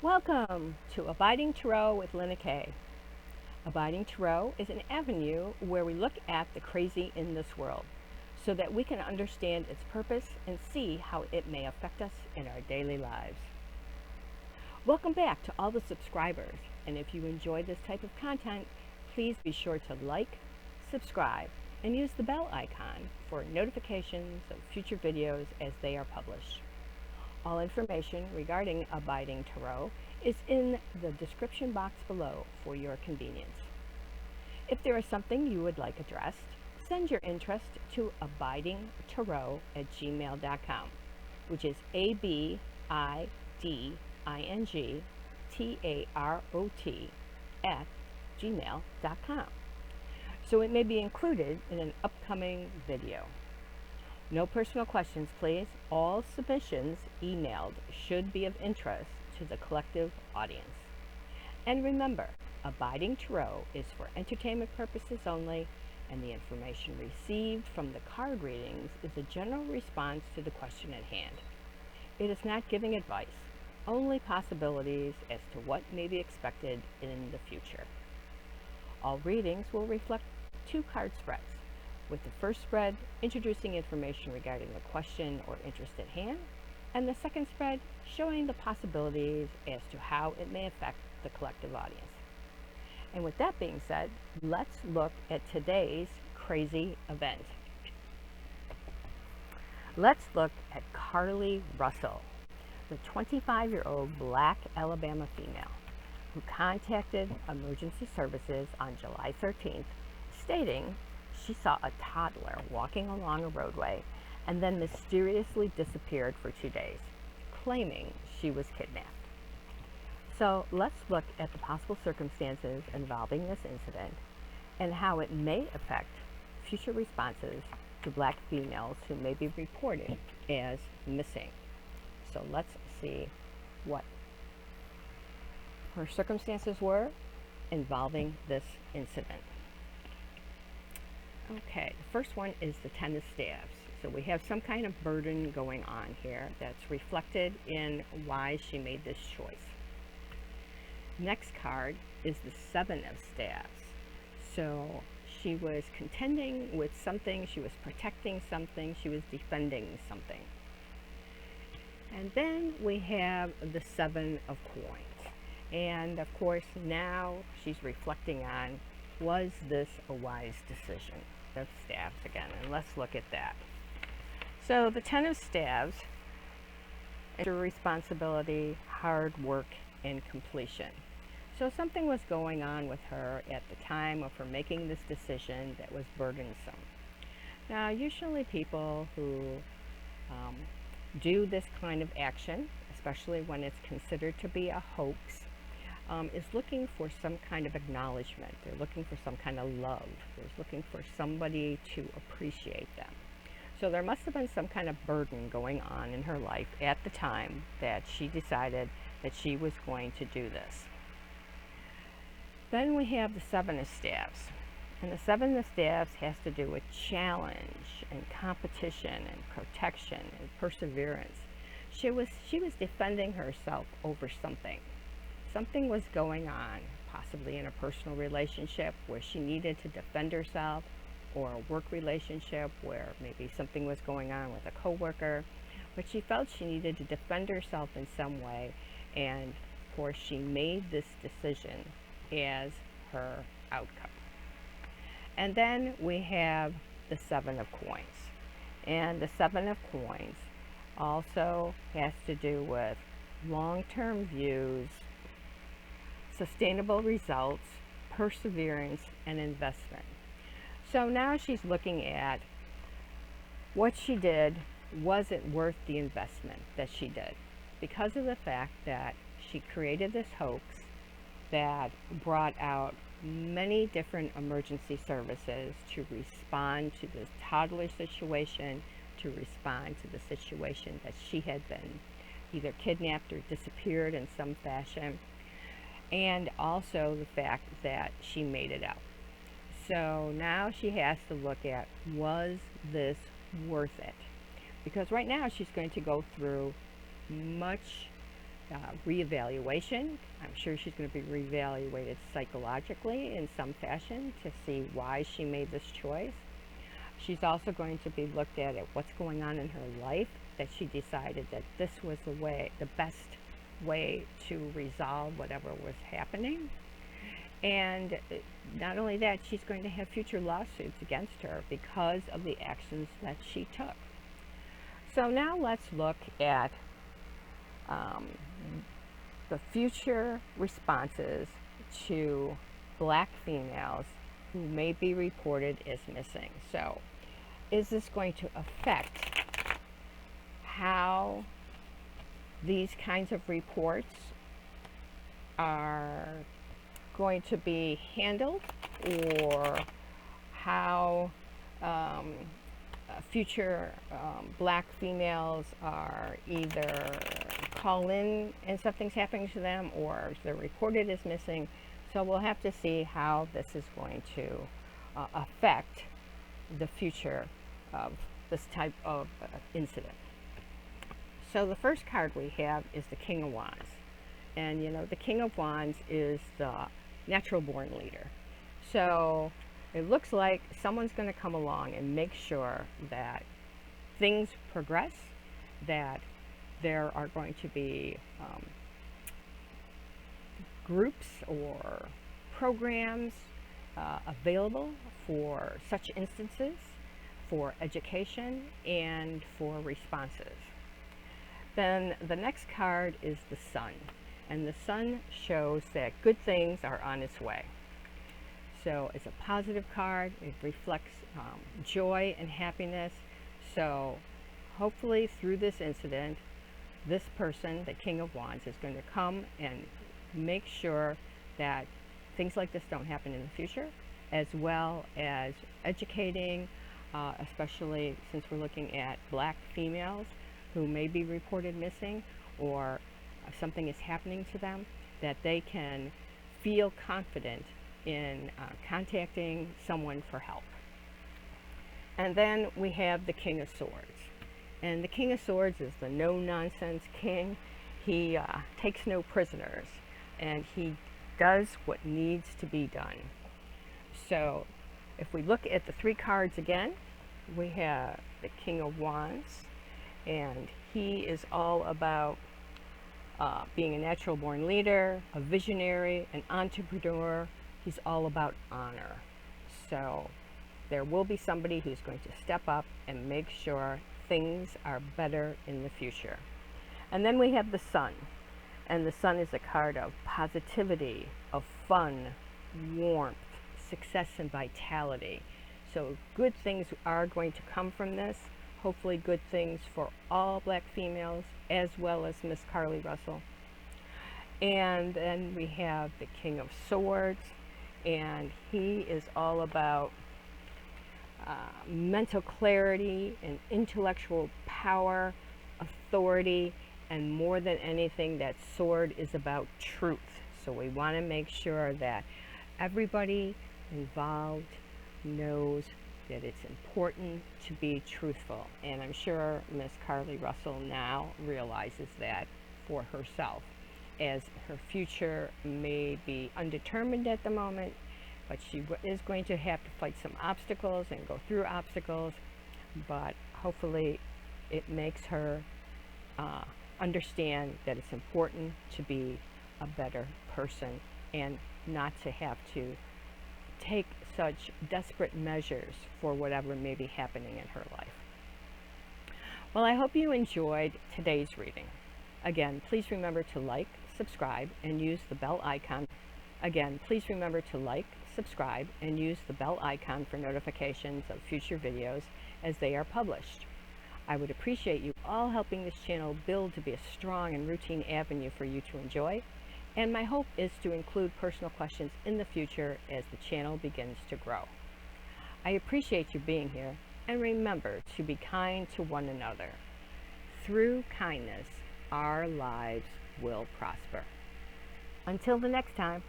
Welcome to Abiding Tarot with Lynna Kay. Abiding Tarot is an avenue where we look at the crazy in this world so that we can understand its purpose and see how it may affect us in our daily lives. Welcome back to all the subscribers, and if you enjoy this type of content, please be sure to like, subscribe, and use the bell icon for notifications of future videos as they are published. All information regarding Abiding Tarot is in the description box below for your convenience. If there is something you would like addressed, send your interest to abidingtarot@gmail.com, which is abidingtarot@gmail.com, so it may be included in an upcoming video. No personal questions, please. All submissions emailed should be of interest to the collective audience. And remember, Abiding Tarot is for entertainment purposes only, and the information received from the card readings is a general response to the question at hand. It is not giving advice, only possibilities as to what may be expected in the future. All readings will reflect 2 card spreads, with the first spread introducing information regarding the question or interest at hand, and the second spread showing the possibilities as to how it may affect the collective audience. And with that being said, let's look at today's crazy event. Let's look at Carlee Russell, the 25-year-old Black Alabama female who contacted emergency services on July 13th, stating she saw a toddler walking along a roadway and then mysteriously disappeared for 2 days, claiming she was kidnapped. So let's look at the possible circumstances involving this incident and how it may affect future responses to Black females who may be reported as missing. So let's see what her circumstances were involving this incident. Okay, the first one is the 10 of Staves. So we have some kind of burden going on here that's reflected in why she made this choice. Next card is the 7 of Staves. So she was contending with something, she was protecting something, she was defending something. And then we have the 7 of Coins. And of course now she's reflecting on, was this a wise decision? Of Staves again, and let's look at that. So the 10 of Staves, responsibility, hard work, and completion. So something was going on with her at the time of her making this decision that was burdensome. Now usually people who do this kind of action, especially when it's considered to be a hoax, is looking for some kind of acknowledgement. They're looking for some kind of love. They're looking for somebody to appreciate them. So there must have been some kind of burden going on in her life at the time that she decided that she was going to do this. Then we have the 7 of Staves. And the 7 of Staves has to do with challenge and competition and protection and perseverance. She was defending herself over something. Something was going on, possibly in a personal relationship where she needed to defend herself, or a work relationship where maybe something was going on with a coworker, but she felt she needed to defend herself in some way, and of course she made this decision as her outcome. And then we have the 7 of Coins. And the 7 of Coins also has to do with long-term views, sustainable results, perseverance, and investment. So now she's looking at what she did. Was it worth the investment that she did? Because of the fact that she created this hoax that brought out many different emergency services to respond to this toddler situation, to respond to the situation that she had been either kidnapped or disappeared in some fashion, and also the fact that she made it out. So now she has to look at, was this worth it? Because right now she's going to go through much reevaluation. I'm sure she's going to be reevaluated psychologically in some fashion to see why she made this choice. She's also going to be looked at what's going on in her life, that she decided that this was the best way to resolve whatever was happening. And not only that, she's going to have future lawsuits against her because of the actions that she took. So now let's look at the future responses to Black females who may be reported as missing. So is this going to affect how these kinds of reports are going to be handled, or how future Black females are either call in and something's happening to them, or they're reported as missing. So we'll have to see how this is going to affect the future of this type of incident. So the first card we have is the King of Wands. And you know, the King of Wands is the natural born leader. So it looks like someone's going to come along and make sure that things progress, that there are going to be groups or programs available for such instances, for education and for responses. Then the next card is the Sun, and the Sun shows that good things are on its way. So it's a positive card. It reflects joy and happiness. So hopefully through this incident, this person, the King of Wands, is going to come and make sure that things like this don't happen in the future, as well as educating, especially since we're looking at Black females who may be reported missing, or something is happening to them, that they can feel confident in contacting someone for help. And then we have the King of Swords. And the King of Swords is the no-nonsense king. He takes no prisoners, and he does what needs to be done. So if we look at the three cards again, we have the King of Wands, and he is all about being a natural born leader, a visionary, an entrepreneur. He's all about honor. So there will be somebody who's going to step up and make sure things are better in the future. And then we have the Sun. And the Sun is a card of positivity, of fun, warmth, success, and vitality. So good things are going to come from this. Hopefully good things for all Black females, as well as Miss Carlee Russell. And then we have the King of Swords, and he is all about mental clarity and intellectual power, authority, and more than anything, that sword is about truth. So we want to make sure that everybody involved knows that it's important to be truthful. And I'm sure Miss Carlee Russell now realizes that for herself, as her future may be undetermined at the moment, but she is going to have to fight some obstacles and go through obstacles, but hopefully it makes her understand that it's important to be a better person and not to have to take such desperate measures for whatever may be happening in her life. Well, I hope you enjoyed today's reading. Again, please remember to like, subscribe, and use the bell icon. Again, please remember to like, subscribe, and use the bell icon for notifications of future videos as they are published. I would appreciate you all helping this channel build to be a strong and routine avenue for you to enjoy, and my hope is to include personal questions in the future as the channel begins to grow. I appreciate you being here, and remember to be kind to one another. Through kindness, our lives will prosper. Until the next time.